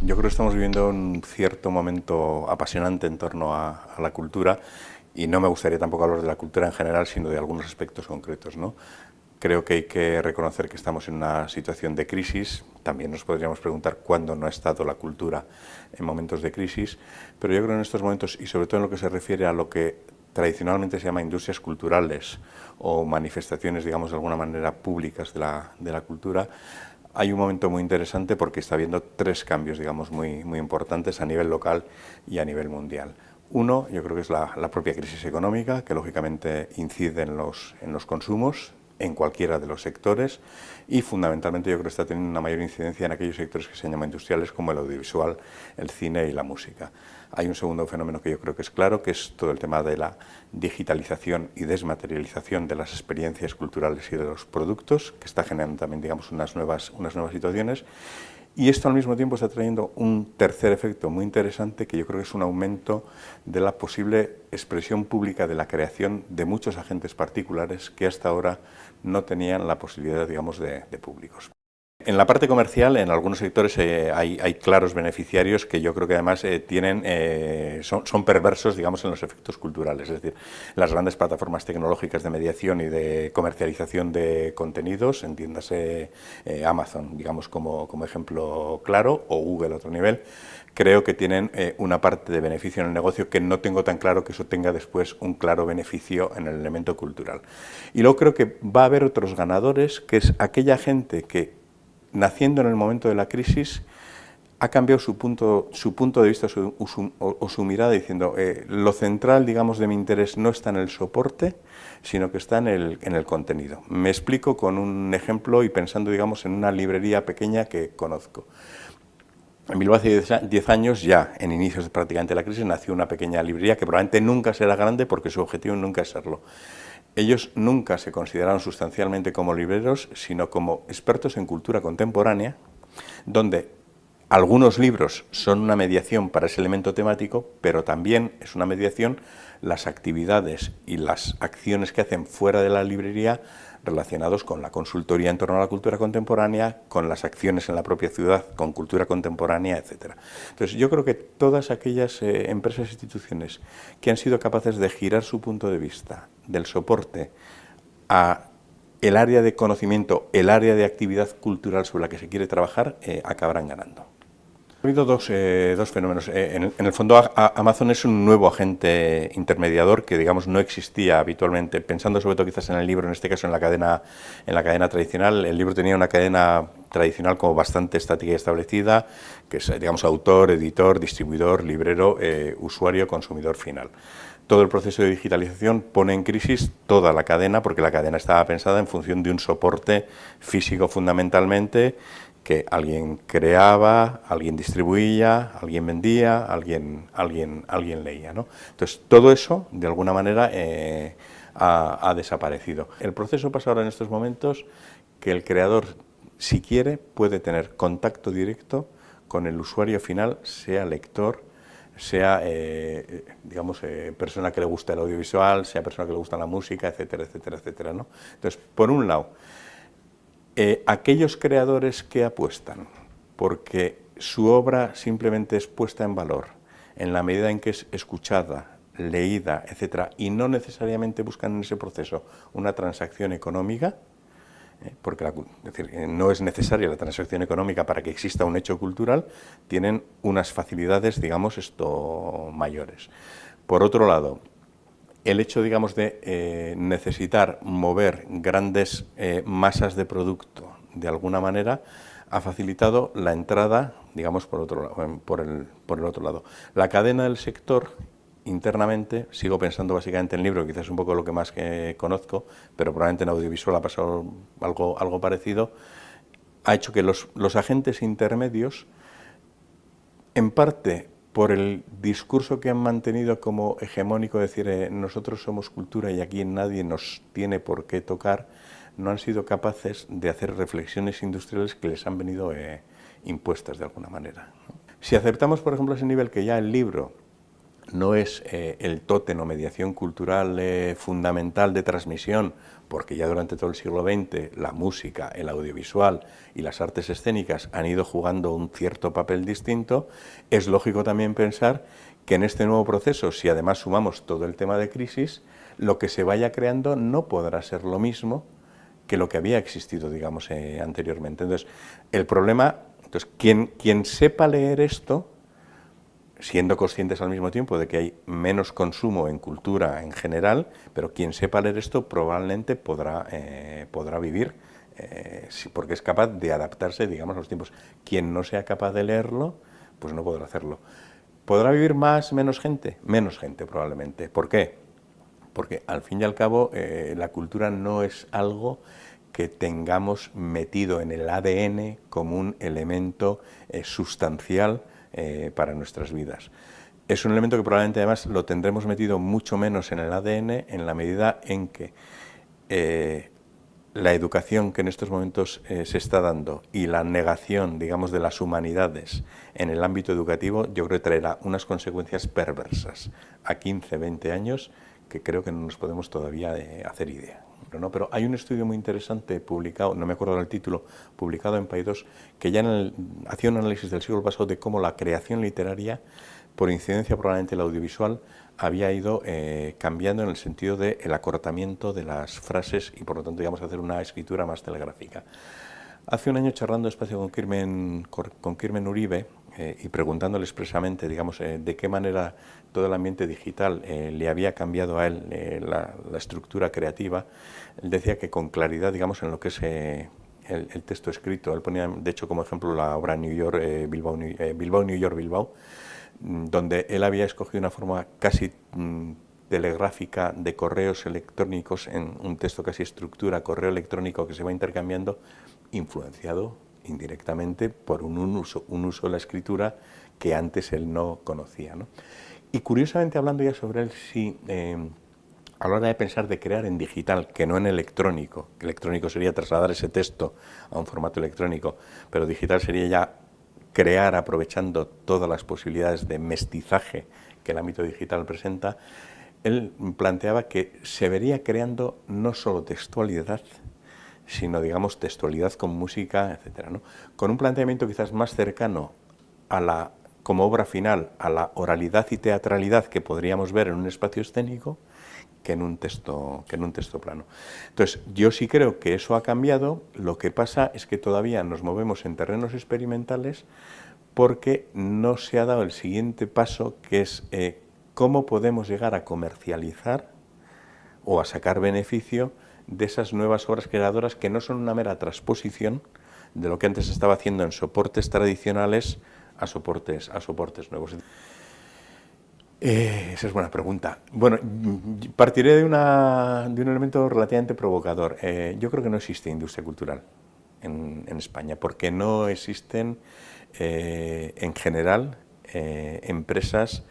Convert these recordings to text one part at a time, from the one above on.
Yo creo que estamos viviendo un cierto momento apasionante en torno a la cultura y no me gustaría tampoco hablar de la cultura en general, sino de algunos aspectos concretos, ¿no? Creo que hay que reconocer que estamos en una situación de crisis. También nos podríamos preguntar cuándo no ha estado la cultura en momentos de crisis, pero yo creo que en estos momentos, y sobre todo en lo que se refiere a lo que tradicionalmente se llama industrias culturales o manifestaciones, digamos, de alguna manera públicas de la cultura, hay un momento muy interesante porque está habiendo tres cambios, digamos, muy importantes a nivel local y a nivel mundial. Uno, yo creo que es la propia crisis económica, que lógicamente incide en los consumos, en cualquiera de los sectores, y fundamentalmente yo creo que está teniendo una mayor incidencia en aquellos sectores que se llaman industriales, como el audiovisual, el cine y la música. Hay un segundo fenómeno que yo creo que es claro, que es todo el tema de la digitalización y desmaterialización de las experiencias culturales y de los productos, que está generando también, digamos, unas nuevas situaciones. Y esto al mismo tiempo está trayendo un tercer efecto muy interesante, que yo creo que es un aumento de la posible expresión pública de la creación de muchos agentes particulares que hasta ahora no tenían la posibilidad, digamos, de públicos. En la parte comercial, en algunos sectores hay claros beneficiarios que yo creo que además son perversos, digamos, en los efectos culturales. Es decir, las grandes plataformas tecnológicas de mediación y de comercialización de contenidos, entiéndase Amazon, digamos, como ejemplo claro, o Google a otro nivel, creo que tienen una parte de beneficio en el negocio que no tengo tan claro que eso tenga después un claro beneficio en el elemento cultural. Y luego creo que va a haber otros ganadores, que es aquella gente que, naciendo en el momento de la crisis, ha cambiado su punto de vista o su mirada, diciendo lo central, digamos, de mi interés no está en el soporte, sino que está en el contenido. Me explico con un ejemplo y pensando, digamos, en una librería pequeña que conozco. En Bilbao hace 10 años, ya en inicios de prácticamente la crisis, nació una pequeña librería que probablemente nunca será grande porque su objetivo nunca es serlo. Ellos nunca se consideraron sustancialmente como libreros, sino como expertos en cultura contemporánea, donde algunos libros son una mediación para ese elemento temático, pero también es una mediación las actividades y las acciones que hacen fuera de la librería relacionados con la consultoría en torno a la cultura contemporánea, con las acciones en la propia ciudad, con cultura contemporánea, etc. Entonces, yo creo que todas aquellas empresas e instituciones que han sido capaces de girar su punto de vista del soporte a el área de conocimiento, el área de actividad cultural sobre la que se quiere trabajar, acabarán ganando. Ha habido dos fenómenos. En el fondo, Amazon es un nuevo agente intermediador que, digamos, no existía habitualmente. Pensando sobre todo quizás en el libro, en este caso en la cadena tradicional, el libro tenía una cadena tradicional como bastante estática y establecida, que es, digamos, autor, editor, distribuidor, librero, usuario, consumidor final. Todo el proceso de digitalización pone en crisis toda la cadena, porque la cadena estaba pensada en función de un soporte físico fundamentalmente, que alguien creaba, alguien distribuía, alguien vendía, alguien leía, ¿no? Entonces, todo eso, de alguna manera, ha desaparecido. El proceso pasa ahora en estos momentos que el creador, si quiere, puede tener contacto directo con el usuario final, sea lector, sea, digamos, persona que le gusta el audiovisual, sea persona que le gusta la música, etcétera, etcétera, etcétera, ¿no? Entonces, por un lado, aquellos creadores que apuestan porque su obra simplemente es puesta en valor en la medida en que es escuchada, leída, etcétera, y no necesariamente buscan en ese proceso una transacción económica, porque es decir, no es necesaria la transacción económica para que exista un hecho cultural, tienen unas facilidades, digamos, mayores. Por otro lado, el hecho, digamos, de necesitar mover grandes masas de producto de alguna manera ha facilitado la entrada, digamos, por el otro lado. La cadena del sector, internamente, sigo pensando básicamente en libro, quizás un poco lo que más que conozco, pero probablemente en audiovisual ha pasado algo parecido, ha hecho que los agentes intermedios, en parte por el discurso que han mantenido como hegemónico, decir, nosotros somos cultura y aquí nadie nos tiene por qué tocar, no han sido capaces de hacer reflexiones industriales que les han venido impuestas de alguna manera, ¿no? Si aceptamos, por ejemplo, ese nivel que ya el libro no es el tótem o mediación cultural fundamental de transmisión, porque ya durante todo el siglo XX la música, el audiovisual y las artes escénicas han ido jugando un cierto papel distinto, es lógico también pensar que en este nuevo proceso, si además sumamos todo el tema de crisis, lo que se vaya creando no podrá ser lo mismo que lo que había existido, digamos, anteriormente. Entonces, el problema, quien sepa leer esto, siendo conscientes al mismo tiempo de que hay menos consumo en cultura en general, pero quien sepa leer esto probablemente podrá vivir, porque es capaz de adaptarse, digamos, a los tiempos. Quien no sea capaz de leerlo, pues no podrá hacerlo. ¿Podrá vivir más, menos gente? Menos gente probablemente. ¿Por qué? Porque al fin y al cabo la cultura no es algo que tengamos metido en el ADN como un elemento sustancial para nuestras vidas. Es un elemento que probablemente además lo tendremos metido mucho menos en el ADN en la medida en que la educación que en estos momentos se está dando y la negación, digamos, de las humanidades en el ámbito educativo, yo creo que traerá unas consecuencias perversas a 15, 20 años que creo que no nos podemos todavía hacer idea. Pero hay un estudio muy interesante publicado, no me acuerdo del título, publicado en País 2, que ya hacía un análisis del siglo pasado de cómo la creación literaria, por incidencia probablemente el audiovisual, había ido cambiando en el sentido del acortamiento de las frases y por lo tanto, digamos, hacer una escritura más telegráfica. Hace un año, charlando despacio con Kirmen Uribe y preguntándole expresamente, digamos, de qué manera todo el ambiente digital le había cambiado a él la estructura creativa, él decía que con claridad, digamos, en lo que es el texto escrito, él ponía, de hecho, como ejemplo la obra New York, Bilbao, New York, Bilbao, donde él había escogido una forma casi telegráfica de correos electrónicos en un texto casi estructura, correo electrónico que se va intercambiando, influenciado indirectamente por un uso de la escritura que antes él no conocía, ¿no? Y curiosamente, hablando ya sobre él, sí, a la hora de pensar de crear en digital, que no en electrónico, que electrónico sería trasladar ese texto a un formato electrónico, pero digital sería ya crear aprovechando todas las posibilidades de mestizaje que el ámbito digital presenta, él planteaba que se vería creando no solo textualidad, sino, digamos, textualidad con música, etcétera, ¿no? Con un planteamiento quizás más cercano a la, como obra final, a la oralidad y teatralidad que podríamos ver en un espacio escénico que en un texto plano. Entonces, yo sí creo que eso ha cambiado. Lo que pasa es que todavía nos movemos en terrenos experimentales porque no se ha dado el siguiente paso, que es cómo podemos llegar a comercializar o a sacar beneficio de esas nuevas obras creadoras que no son una mera transposición de lo que antes se estaba haciendo en soportes tradicionales a soportes nuevos. Esa es buena pregunta. Bueno, partiré de un elemento relativamente provocador. Yo creo que no existe industria cultural en España, porque no existen en general empresas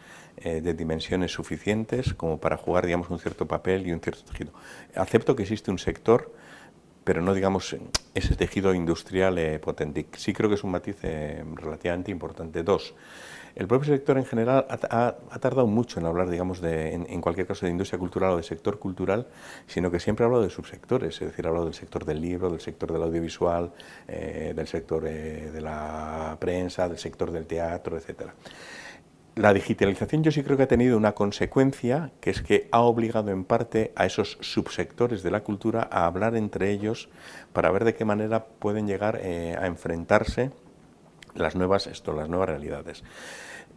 de dimensiones suficientes como para jugar, digamos, un cierto papel y un cierto tejido. Acepto que existe un sector, pero no, digamos, ese tejido industrial potente. Sí creo que es un matiz relativamente importante. Dos, el propio sector en general ha tardado mucho en hablar, digamos, en cualquier caso de industria cultural o de sector cultural, sino que siempre ha hablado de subsectores, es decir, ha hablado del sector del libro, del sector del audiovisual, del sector de la prensa, del sector del teatro, etcétera. La digitalización yo sí creo que ha tenido una consecuencia, que es que ha obligado en parte a esos subsectores de la cultura a hablar entre ellos para ver de qué manera pueden llegar a enfrentarse las nuevas realidades.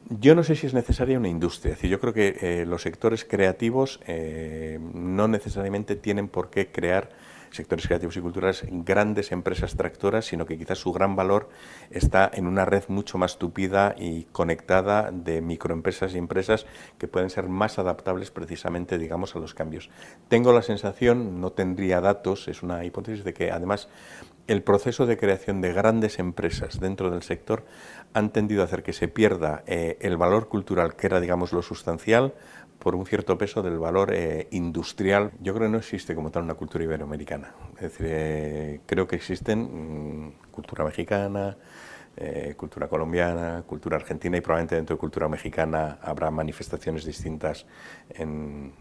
Yo no sé si es necesaria una industria, es decir, yo creo que los sectores creativos no necesariamente tienen por qué crear sectores creativos y culturales grandes empresas tractoras, sino que quizás su gran valor está en una red mucho más tupida y conectada de microempresas y empresas que pueden ser más adaptables precisamente, digamos, a los cambios. Tengo la sensación, no tendría datos, es una hipótesis, de que además el proceso de creación de grandes empresas dentro del sector han tendido a hacer que se pierda el valor cultural, que era, digamos, lo sustancial, por un cierto peso del valor industrial. Yo creo que no existe como tal una cultura iberoamericana. Es decir, creo que existen cultura mexicana, cultura colombiana, cultura argentina, y probablemente dentro de cultura mexicana habrá manifestaciones distintas en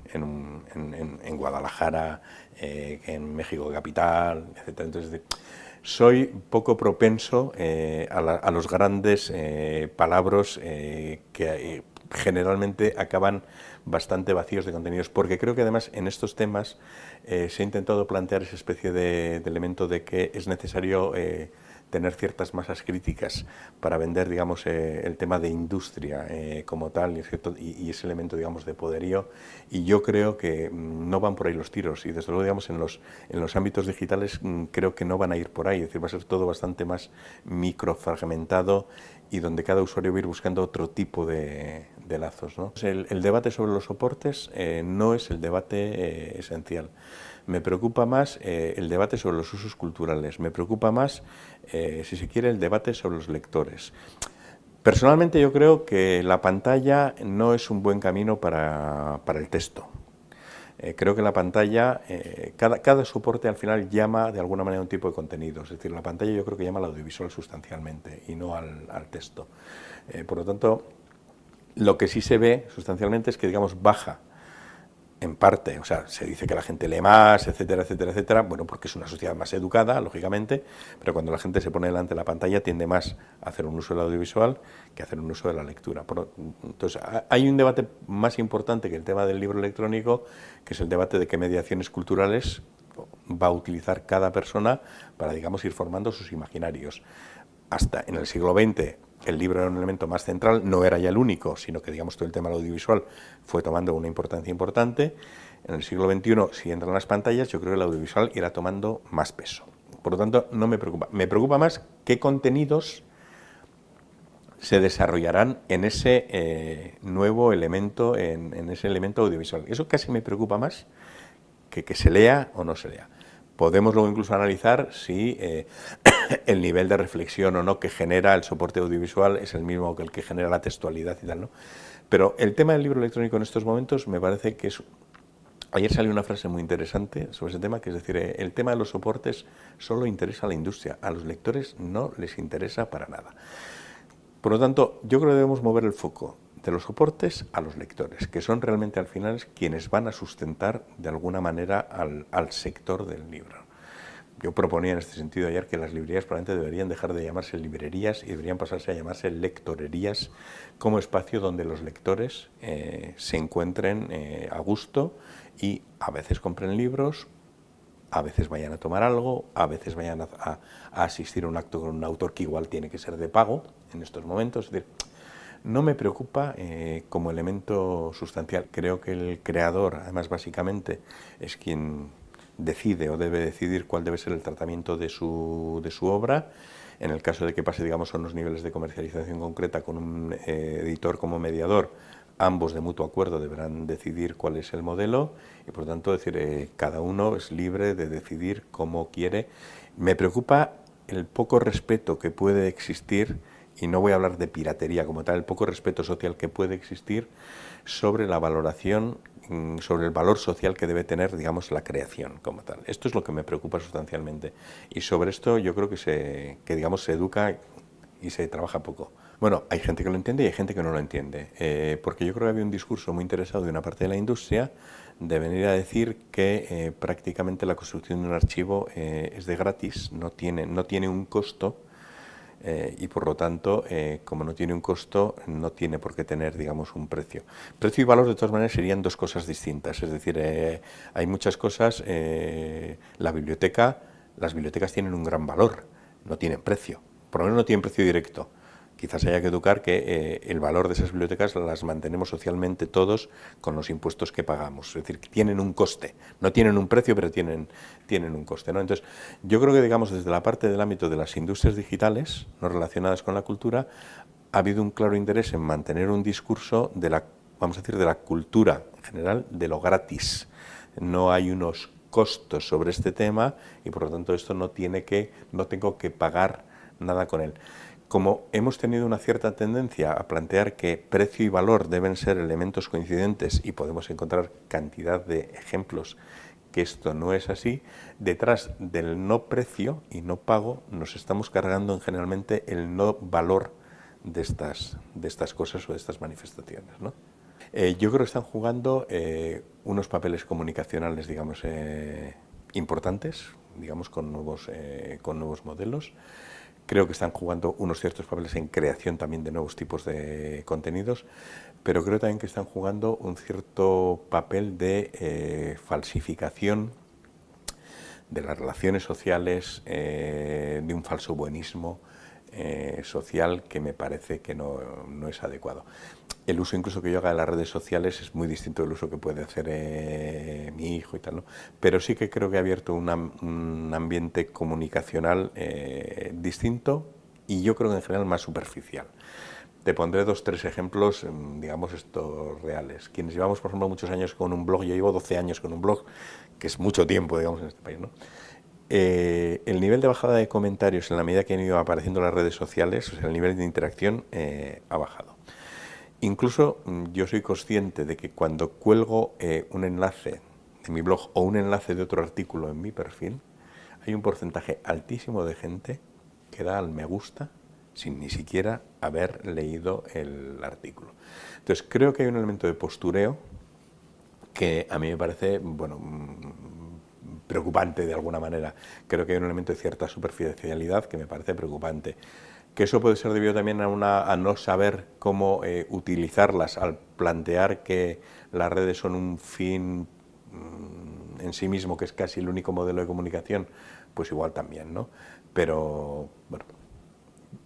Guadalajara, en México capital, etc. Entonces, soy poco propenso a los grandes palabras que generalmente acaban bastante vacíos de contenidos, porque creo que además en estos temas se ha intentado plantear esa especie de elemento de que es necesario tener ciertas masas críticas para vender, digamos, el tema de industria como tal, y ese elemento, digamos, de poderío, y yo creo que no van por ahí los tiros, y desde luego, digamos, en los ámbitos digitales creo que no van a ir por ahí, es decir, va a ser todo bastante más microfragmentado y donde cada usuario va a ir buscando otro tipo de lazos, ¿no? El debate sobre los soportes no es el debate esencial. Me preocupa más el debate sobre los usos culturales, me preocupa más, si se quiere, el debate sobre los lectores. Personalmente yo creo que la pantalla no es un buen camino para el texto. Creo que la pantalla, cada soporte al final llama de alguna manera a un tipo de contenido, es decir, la pantalla yo creo que llama al audiovisual sustancialmente y no al texto. Por lo tanto, lo que sí se ve sustancialmente es que, digamos, baja en parte, o sea, se dice que la gente lee más, etcétera, etcétera, etcétera, bueno, porque es una sociedad más educada, lógicamente, pero cuando la gente se pone delante de la pantalla tiende más a hacer un uso del audiovisual que a hacer un uso de la lectura. Entonces, hay un debate más importante que el tema del libro electrónico, que es el debate de qué mediaciones culturales va a utilizar cada persona para, digamos, ir formando sus imaginarios. Hasta en el siglo XX el libro era un elemento más central, no era ya el único, sino que, digamos, todo el tema del audiovisual fue tomando una importancia importante. En el siglo XXI, si entran las pantallas, yo creo que el audiovisual irá tomando más peso. Por lo tanto, no me preocupa. Me preocupa más qué contenidos se desarrollarán en ese nuevo elemento, en ese elemento audiovisual. Eso casi me preocupa más que se lea o no se lea. Podemos luego incluso analizar si el nivel de reflexión o no que genera el soporte audiovisual es el mismo que el que genera la textualidad y tal, ¿no? Pero el tema del libro electrónico en estos momentos me parece que es... Ayer salió una frase muy interesante sobre ese tema, que es decir, el tema de los soportes solo interesa a la industria, a los lectores no les interesa para nada. Por lo tanto, yo creo que debemos mover el foco de los soportes a los lectores, que son realmente al final quienes van a sustentar de alguna manera al sector del libro. Yo proponía en este sentido ayer que las librerías probablemente deberían dejar de llamarse librerías y deberían pasarse a llamarse lectorerías, como espacio donde los lectores se encuentren a gusto y a veces compren libros, a veces vayan a tomar algo, a veces vayan a asistir a un acto con un autor que igual tiene que ser de pago en estos momentos. Es decir, no me preocupa como elemento sustancial. Creo que el creador, además, básicamente, es quien decide o debe decidir cuál debe ser el tratamiento de su obra. En el caso de que pase, digamos, a unos niveles de comercialización concreta con un editor como mediador, ambos de mutuo acuerdo deberán decidir cuál es el modelo y, por lo tanto, decir, cada uno es libre de decidir cómo quiere. Me preocupa el poco respeto que puede existir, y no voy a hablar de piratería como tal, el poco respeto social que puede existir sobre la valoración, sobre el valor social que debe tener, digamos, la creación como tal. Esto es lo que me preocupa sustancialmente. Y sobre esto yo creo que digamos, se educa y se trabaja poco. Bueno, hay gente que lo entiende y hay gente que no lo entiende, porque yo creo que había un discurso muy interesado de una parte de la industria de venir a decir que prácticamente la construcción de un archivo es de gratis, no tiene un costo, y por lo tanto, como no tiene un costo, no tiene por qué tener, digamos, un precio. Precio y valor, de todas maneras, serían dos cosas distintas. Es decir, hay muchas cosas, las bibliotecas tienen un gran valor, no tienen precio, por lo menos no tienen precio directo. Quizás haya que educar que el valor de esas bibliotecas las mantenemos socialmente todos con los impuestos que pagamos. Es decir, que tienen un coste. No tienen un precio, pero tienen un coste, ¿no? Entonces, yo creo que, digamos, desde la parte del ámbito de las industrias digitales, no relacionadas con la cultura, ha habido un claro interés en mantener un discurso de vamos a decir, de la cultura en general, de lo gratis. No hay unos costos sobre este tema y, por lo tanto, esto no tengo que pagar nada con él. Como hemos tenido una cierta tendencia a plantear que precio y valor deben ser elementos coincidentes y podemos encontrar cantidad de ejemplos que esto no es así, detrás del no precio y no pago nos estamos cargando generalmente el no valor de estas cosas o de estas manifestaciones, ¿no? Yo creo que están jugando unos papeles comunicacionales, digamos, importantes, digamos, con nuevos modelos. Creo que están jugando unos ciertos papeles en creación también de nuevos tipos de contenidos, pero creo también que están jugando un cierto papel de falsificación de las relaciones sociales, de un falso buenismo social que me parece que no es adecuado. El uso incluso que yo haga de las redes sociales es muy distinto del uso que puede hacer mi hijo y tal, ¿no? Pero sí que creo que ha abierto un ambiente comunicacional distinto y yo creo que en general más superficial. Te pondré 2 o 3 ejemplos, digamos, estos reales. Quienes llevamos, por ejemplo, muchos años con un blog, yo llevo 12 años con un blog, que es mucho tiempo, digamos, en este país, ¿no? El nivel de bajada de comentarios en la medida que han ido apareciendo las redes sociales, o sea, el nivel de interacción ha bajado. Incluso yo soy consciente de que cuando cuelgo un enlace de mi blog o un enlace de otro artículo en mi perfil, hay un porcentaje altísimo de gente que da al me gusta sin ni siquiera haber leído el artículo. Entonces creo que hay un elemento de postureo que a mí me parece, bueno, preocupante de alguna manera. Creo que hay un elemento de cierta superficialidad que me parece preocupante. Que eso puede ser debido también a no saber cómo utilizarlas, al plantear que las redes son un fin en sí mismo, que es casi el único modelo de comunicación, pues igual también, ¿no? Pero, bueno,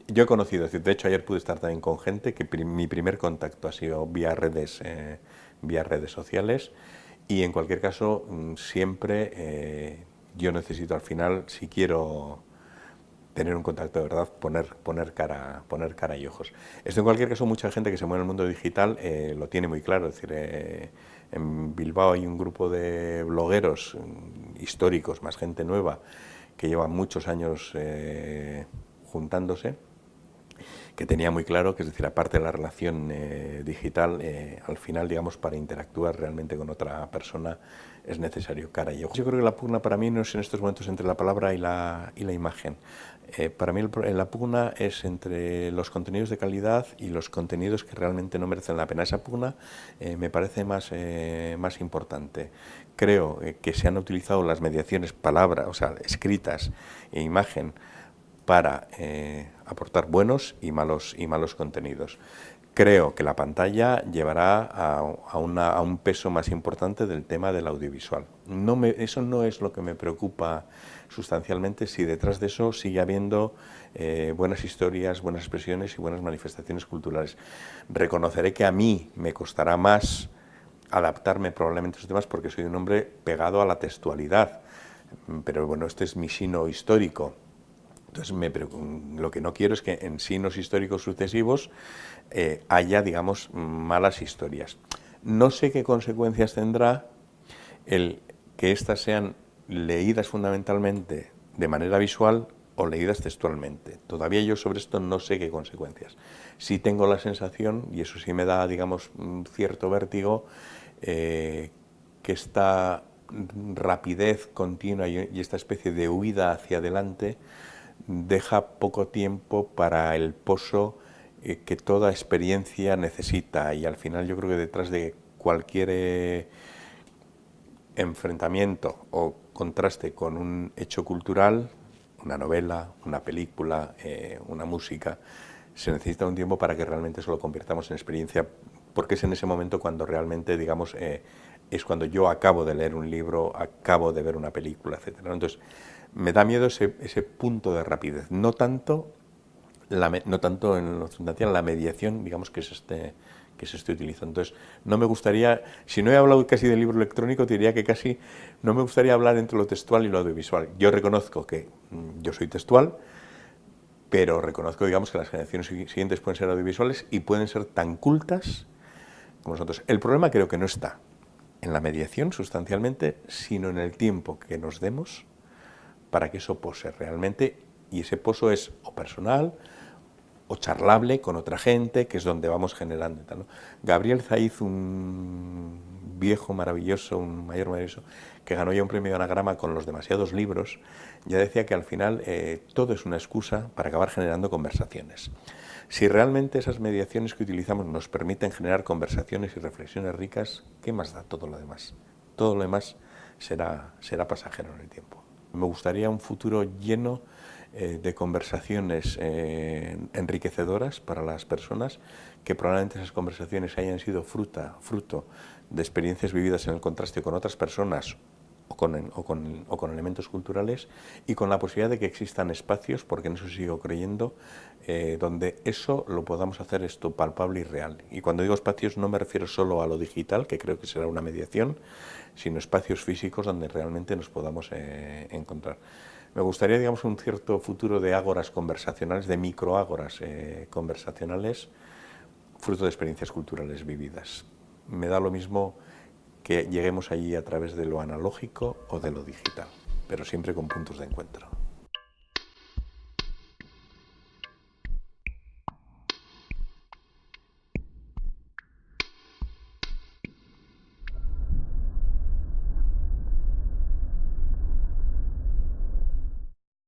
yo he conocido, de hecho ayer pude estar también con gente que mi primer contacto ha sido vía redes sociales y en cualquier caso siempre yo necesito al final, si quiero tener un contacto de verdad, poner cara y ojos. Esto en cualquier caso mucha gente que se mueve en el mundo digital lo tiene muy claro, es decir, en Bilbao hay un grupo de blogueros históricos, más gente nueva, que llevan muchos años juntándose, que tenía muy claro que, es decir, aparte de la relación digital, al final, digamos, para interactuar realmente con otra persona es necesario cara y ojos. Yo creo que la pugna para mí no es en estos momentos entre la palabra y la imagen. Para mí la pugna es entre los contenidos de calidad y los contenidos que realmente no merecen la pena. Esa pugna me parece más importante. Creo que se han utilizado las mediaciones palabra, o sea, escritas e imagen, para aportar buenos y malos contenidos. Creo que la pantalla llevará a un peso más importante del tema del audiovisual. Eso no es lo que me preocupa sustancialmente, si detrás de eso sigue habiendo buenas historias, buenas expresiones y buenas manifestaciones culturales. Reconoceré que a mí me costará más adaptarme probablemente a esos temas porque soy un hombre pegado a la textualidad, pero bueno, este es mi sino histórico. Entonces, lo que no quiero es que en signos históricos sucesivos haya, digamos, malas historias. No sé qué consecuencias tendrá el que éstas sean leídas fundamentalmente de manera visual o leídas textualmente. Todavía yo sobre esto no sé qué consecuencias. Sí tengo la sensación, y eso sí me da, digamos, un cierto vértigo, que esta rapidez continua y esta especie de huida hacia adelante deja poco tiempo para el pozo que toda experiencia necesita, y al final yo creo que detrás de cualquier enfrentamiento o contraste con un hecho cultural, una novela, una película, una música, se necesita un tiempo para que realmente eso lo convirtamos en experiencia, porque es en ese momento cuando realmente, digamos, es cuando yo acabo de leer un libro, acabo de ver una película, etcétera. Entonces, me da miedo ese punto de rapidez, no tanto en lo sustancial, la mediación, digamos, que se esté utilizando. Entonces, no me gustaría, si no he hablado casi del libro electrónico, te diría que casi no me gustaría hablar entre lo textual y lo audiovisual. Yo reconozco que yo soy textual, pero reconozco, digamos, que las generaciones siguientes pueden ser audiovisuales y pueden ser tan cultas como nosotros. El problema creo que no está en la mediación sustancialmente, sino en el tiempo que nos demos para que eso pose realmente, y ese pozo es o personal o charlable con otra gente, que es donde vamos generando y tal, ¿no? Gabriel Zaiz, un un viejo maravilloso, un mayor maravilloso, que ganó ya un premio de anagrama con los demasiados libros, ya decía que al final todo es una excusa para acabar generando conversaciones. Si realmente esas mediaciones que utilizamos nos permiten generar conversaciones y reflexiones ricas, ¿qué más da todo lo demás? Todo lo demás será pasajero en el tiempo. Me gustaría un futuro lleno de conversaciones enriquecedoras para las personas, que probablemente esas conversaciones hayan sido fruto de experiencias vividas en el contraste con otras personas o con elementos culturales, y con la posibilidad de que existan espacios, porque en eso sigo creyendo, donde eso lo podamos hacer esto palpable y real. Y cuando digo espacios no me refiero solo a lo digital, que creo que será una mediación, sino espacios físicos donde realmente nos podamos encontrar. Me gustaría, digamos, un cierto futuro de ágoras conversacionales, de microágoras conversacionales, fruto de experiencias culturales vividas. Me da lo mismo que lleguemos allí a través de lo analógico o de lo digital, pero siempre con puntos de encuentro.